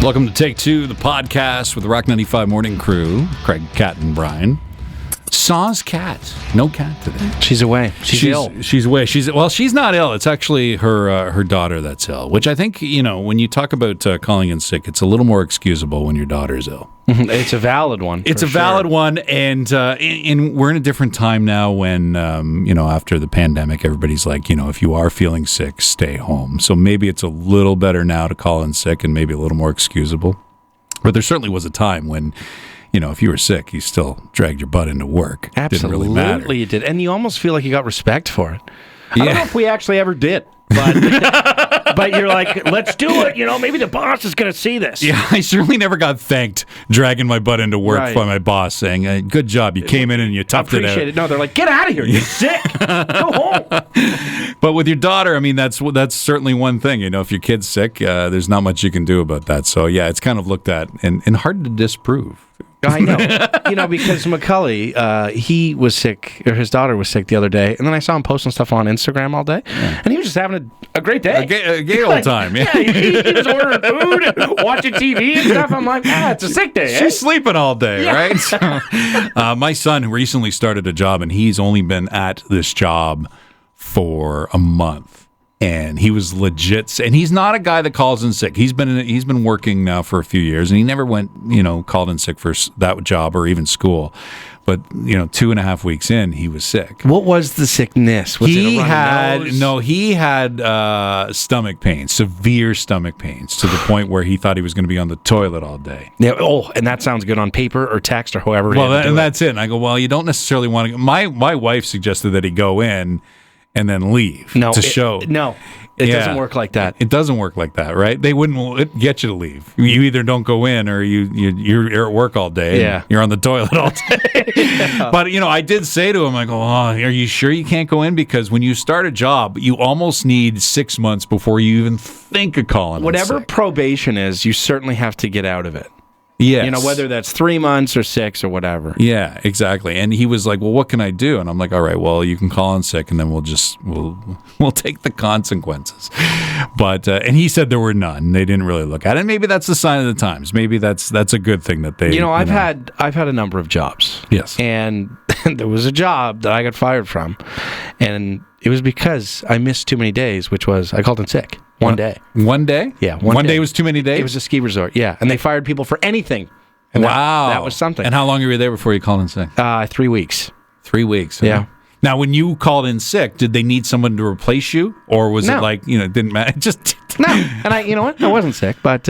Welcome to Take Two, the podcast with the Rock 95 Morning Crew. Craig, Kat, and Bryan. Saw's cat. No cat today. She's away. She's ill. She's away. She's not ill. It's actually her daughter that's ill, which I think, when you talk about calling in sick, it's a little more excusable when your daughter's ill. It's a valid one. It's a valid one, and we're in a different time now when, after the pandemic, everybody's like, if you are feeling sick, stay home. So maybe it's a little better now to call in sick and maybe a little more excusable. But there certainly was a time when, if you were sick, you still dragged your butt into work. Absolutely, didn't really matter. You did. And you almost feel like you got respect for it. I don't know if we actually ever did, but but you're like, let's do it. Maybe the boss is going to see this. Yeah, I certainly never got thanked dragging my butt into work by my boss saying, good job, you came in and you toughed it out. Appreciate it. No, they're like, get out of here. You're sick. Go home. But with your daughter, that's certainly one thing. If your kid's sick, there's not much you can do about that. So, yeah, it's kind of looked at and hard to disprove. I know. Because McCully, he was sick, or his daughter was sick the other day, and then I saw him posting stuff on Instagram all day, and he was just having a great day. A gay old time, yeah. He was ordering food and watching TV and stuff. I'm like, it's a sick day, She's sleeping all day, right? So, my son recently started a job, and he's only been at this job for a month. And he was legit, and he's not a guy that calls in sick. He's been working now for a few years, and he never went, called in sick for that job or even school. But 2.5 weeks in, he was sick. What was the sickness? Was he it a runny nose? He had stomach pains, severe stomach pains, to the point where he thought he was going to be on the toilet all day. Yeah. Oh, and that sounds good on paper or text or however. That's it. And I go, well, you don't necessarily want to. My wife suggested that he go in and then leave to show. No, it doesn't work like that. It doesn't work like that, right? They wouldn't get you to leave. You either don't go in or you're at work all day. Yeah. You're on the toilet all day. Yeah. But, I did say to him, I go, are you sure you can't go in? Because when you start a job, you almost need 6 months before you even think of calling Whatever in sick. Probation is, you certainly have to get out of it. Yes. Whether that's 3 months or 6 or whatever. Yeah, exactly. And he was like, well, what can I do? And I'm like, all right, well, you can call in sick and then we'll take the consequences. But, and he said there were none. They didn't really look at it. And maybe that's the sign of the times. Maybe that's a good thing that they, I've had a number of jobs. Yes. And there was a job that I got fired from. And it was because I missed too many days, which was I called in sick. One day. One day? Yeah. One day was too many days? It was a ski resort, yeah. And they fired people for anything. And wow. That was something. And how long were you there before you called in sick? 3 weeks. 3 weeks. Yeah. Now, when you called in sick, did they need someone to replace you? Or was it like, it didn't matter? No. And you know what? I wasn't sick, but...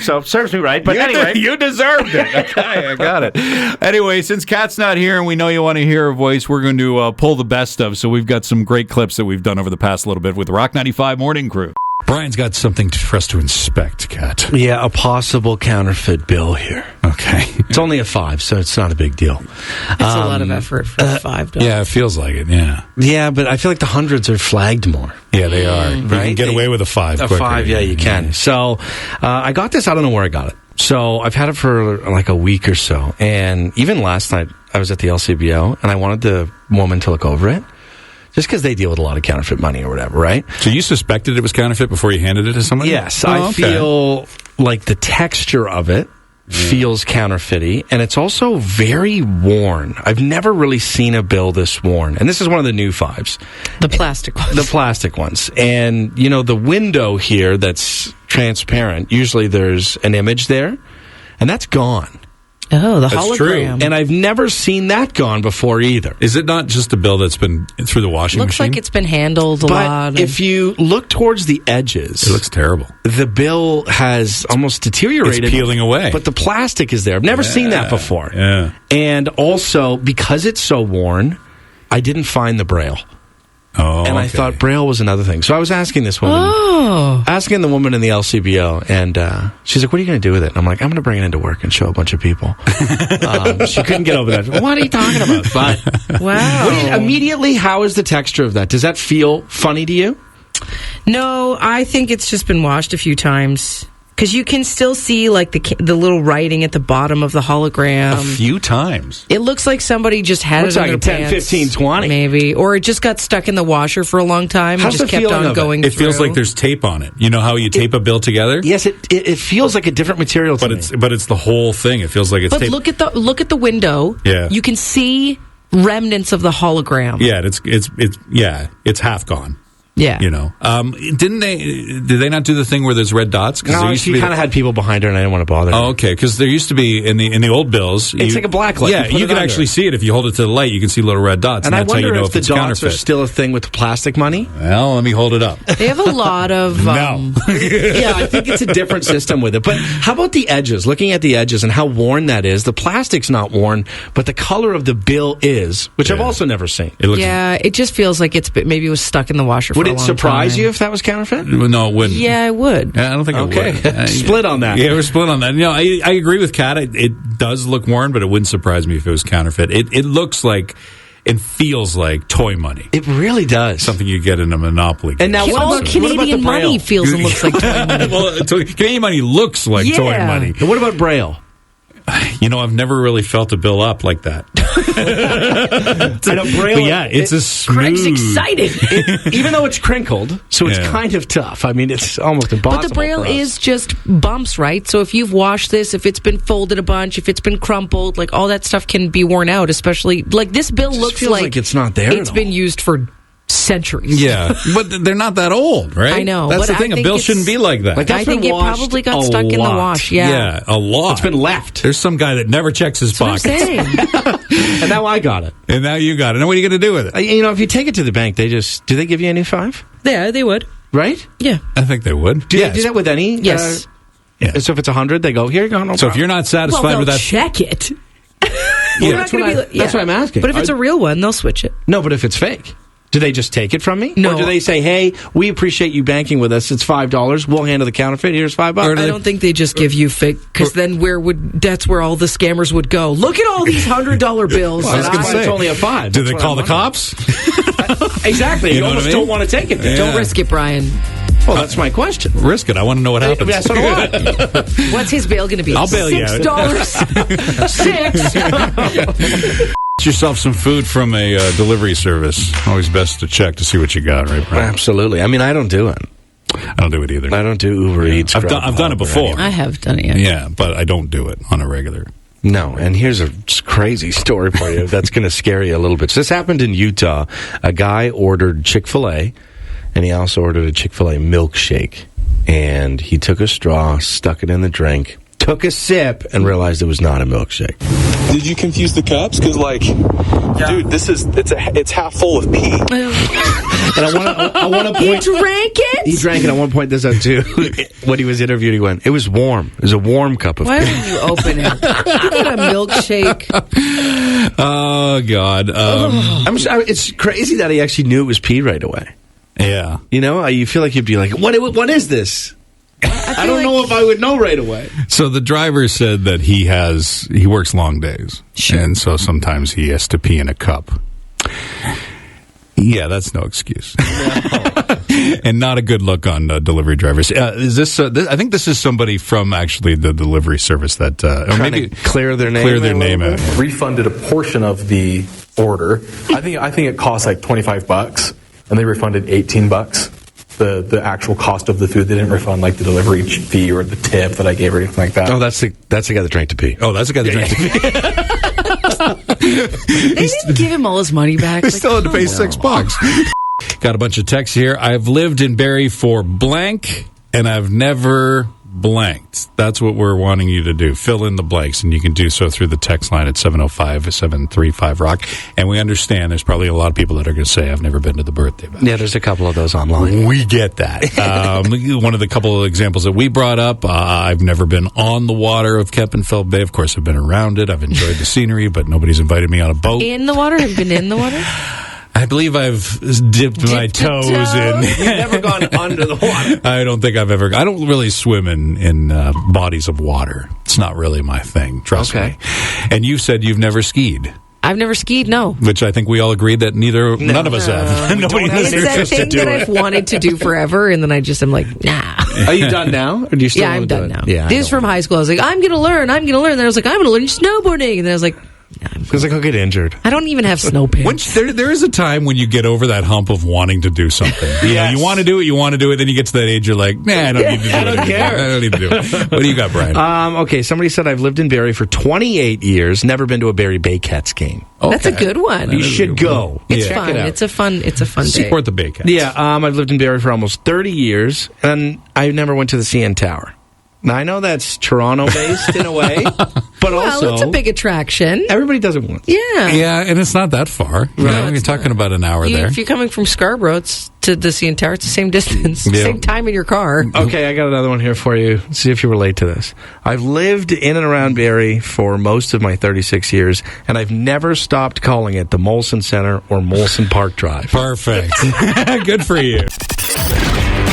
So it serves me right. But anyway. You deserved it. Okay, I got it. Anyway, since Kat's not here and we know you want to hear her voice, we're going to pull the best of. So we've got some great clips that we've done over the past little bit with the Rock 95 Morning Crew. Bryan's got something for us to inspect, Kat. Yeah, a possible counterfeit bill here. Okay. It's only a 5, so it's not a big deal. It's a lot of effort for $5. Yeah, it feels like it, yeah. Yeah, but I feel like the hundreds are flagged more. Yeah, they are. Right? You can get away with a 5 quicker. A 5, yeah, you can. So I got this. I don't know where I got it. So I've had it for like a week or so. And even last night, I was at the LCBO, and I wanted the woman to look over it. Just because they deal with a lot of counterfeit money or whatever, right? So you suspected it was counterfeit before you handed it to somebody? Yes. I feel like the texture of it feels counterfeity, and it's also very worn. I've never really seen a bill this worn. And this is one of the new 5s. The plastic ones. The plastic ones. And, the window here that's transparent, usually there's an image there, and that's gone. Oh, the that's hologram. True. And I've never seen that gone before either. Is it not just a bill that's been through the washing Looks machine? like it's been handled a lot. But if you look towards the edges... It looks terrible. The bill has almost deteriorated. It's peeling away. But the plastic is there. I've never seen that before. Yeah. And also, because it's so worn, I didn't find the Braille. Oh, and I thought Braille was another thing. So I was asking this woman, asking the woman in the LCBO, and she's like, what are you going to do with it? And I'm like, I'm going to bring it into work and show a bunch of people. She couldn't get over that. What are you talking about? But wow. Immediately, how is the texture of that? Does that feel funny to you? No, I think it's just been washed a few times. Because you can still see like the little writing at the bottom of the hologram. A few times. It looks like somebody just had We're it in their talking 10, pants, 15, 20. maybe, or it just got stuck in the washer for a long time How's and just the kept feeling on of it? going. It feels through. like there's tape on it. You know how you tape a bill together? Yes, it feels like a different material to me. But it's the whole thing. It feels like it's But tape. look at the window. Yeah. You can see remnants of the hologram. Yeah, it's half gone. Yeah. You know, did they not do the thing where there's red dots? No, she kind of had people behind her, and I didn't want to bother her. Oh, okay. Because there used to be in the old bills. It's like a black light. Yeah, You put you it can under. actually see it if you hold it to the light. You can see little red dots, And I that's how wonder you know if the it's dots counterfeit. are still a thing with the plastic money. Well, let me hold it up. They have a lot of. No. Yeah, I think it's a different system with it. But how about the edges? Looking at the edges and how worn that is. The plastic's not worn, but the color of the bill is, which I've Yeah. also never seen. It looks. Yeah, it just feels like maybe it was stuck in the washer for Would a it long surprise time. you if that was counterfeit? No, it wouldn't. Yeah, I would. Yeah, I don't think Okay. it would. Split on that. Yeah, we're split on that. You know, I agree with Kat. It does look worn, but it wouldn't surprise me if it was counterfeit. It looks like and feels like toy money. It really does. Something you get in a Monopoly game. And now, what All about Canadian the money Braille? feels and looks like toy money. Well, Canadian money looks like toy Yeah. money. And what about Braille? You know, I've never really felt a bill up like that. I know Braille. But yeah, it's a smooth. Craig's excited. Even though it's crinkled, so it's Yeah. kind of tough. I mean, it's almost impossible. But the Braille for us. is just bumps, right? So if you've washed this, if it's been folded a bunch, if it's been crumpled, like all that stuff can be worn out, especially like this bill Just looks feels like it's not there It's at been all. used for centuries. Yeah, but they're not that old, right? I know, That's but the thing. I A think bill it's- shouldn't be like that. Like that's I think been it washed probably got a stuck in the lot. wash. Yeah. a lot. It's been left. There's some guy that never checks his That's what I'm pockets, saying. And now I got it. and now you got it. Now what are you going to do with it? You know, if you take it to the bank, do they give you a new 5? Yeah, they would. Right? Yeah. I think they would. Do Yes. they do that with any? Yes. Yeah. So if it's 100, they go, here you go. No So if problem. you're not satisfied Well, with they'll that, check it. Yeah, They're that's not gonna what be- that's what I'm asking. But if it's a real one, they'll switch it. No, but if it's fake, do they just take it from me? No. Or do they say, hey, we appreciate you banking with us. It's $5. We'll handle the counterfeit. Here's $5. Or do I they- don't think they just give you fake, because then that's where all the scammers would go. Look at all these $100 bills. I was that gonna I- say, it's only a 5. do That's they what call I'm the wondering. cops? Exactly. You You, know what almost I mean? don't want to take it. Yeah. Don't risk it, Brian. Well, that's my question. Risk it. I want to know what happens. Yeah, so do I. What's his bail going to be? I'll bail you out. $6. $6. Get yourself some food from a delivery service. Always best to check to see what you got, right, Brian? Absolutely. I mean, I don't do it. I don't do it either. I don't do Uber Eats. I've done it Grubhub, or before. anything. I have done it. Yeah, but I don't do it on a regular. No, and here's a crazy story for you that's going to scare you a little bit. So this happened in Utah. A guy ordered Chick-fil-A, and he also ordered a Chick-fil-A milkshake. And he took a straw, stuck it in the drink, took a sip, and realized it was not a milkshake. Did you confuse the cups? Because, like, dude, it's half full of pee. And I want to He point. drank it? He drank it. I want to point this out too. When he was interviewed, he went, "It was warm. It was a warm cup of Why pee." would you open it? You got a milkshake. Oh, God. It's crazy that he actually knew it was pee right away. Yeah. You know, you feel like you'd be like, "What is this?" I don't like- know if I would know right away. So the driver said that he works long days. Sure. And so sometimes he has to pee in a cup. Yeah, that's no excuse. And not a good look on delivery drivers. Is this? I think this is somebody from actually the delivery service that, or Trying maybe to clear their name. clear their a little name bit. out. Refunded a portion of the order. I think it cost like $25, and they refunded $18. The actual cost of the food. They didn't refund like the delivery fee or the tip that I gave or anything like that. Oh, that's the guy that drank to pee. Oh, that's the guy that drank the pee. They didn't give him all his money back. They Like, still had to pay come $6. Got a bunch of texts here. I've lived in Barrie for blank, and I've never blanked. That's what we're wanting you to do. Fill in the blanks, and you can do so through the text line at 705-735-ROCK. And we understand there's probably a lot of people that are going to say, I've never been to the birthday bash. Yeah, there's a couple of those online. We get that. One of the couple of examples that we brought up, I've never been on the water of Kempenfeld Bay. Of course, I've been around it. I've enjoyed the scenery, but nobody's invited me on a boat. In the water? Have you been in the water? I believe I've dipped my toes in. You've never gone under the water. I don't think I've ever. I don't really swim in bodies of water. It's not really my thing. Trust Okay. me. And you said you've never skied, I've never skied, no. which I think we all agreed that none of us have. Nobody don't have has It's that interest to thing do that it. I've wanted to do forever, and then I just am like, nah. Are you done now? Or do you still Yeah, want I'm to do done it? now. Yeah, This is from high school. I was like, I'm going to learn. Then I was like, I'm going to learn snowboarding. And then I was like, Because I'll get injured. I don't even have snow pants. There is a time when you get over that hump of wanting to do something. You know, you want to do it, then you get to that age, you're like, nah, I don't need to do it. I don't care. I don't need to do it. What do you got, Brian? Okay, somebody said I've lived in Barrie for 28 years, never been to a Barrie Baycats game. That's a good one. You should go. It's Check fun. it out. It's a fun day. Support the Baycats. Yeah, I've lived in Barrie for almost 30 years, and I never went to the CN Tower. Now, I know that's Toronto-based in a way, but Well, also... it's a big attraction. Everybody does it once. Yeah. Yeah, and it's not that far. You know, you're talking about an hour there. If you're coming from Scarborough to the CN Tower, it's the same distance, Yeah. same time in your car. Okay, I got another one here for you. See if you relate to this. I've lived in and around Barrie for most of my 36 years, and I've never stopped calling it the Molson Center or Molson Park Drive. Perfect. Good for you.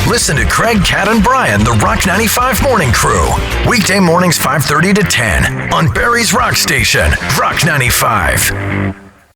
Listen to Craig, Kat, and Bryan, the Rock 95 Morning Crew. Weekday mornings 5:30 to 10 on Barrie's Rock Station, Rock 95.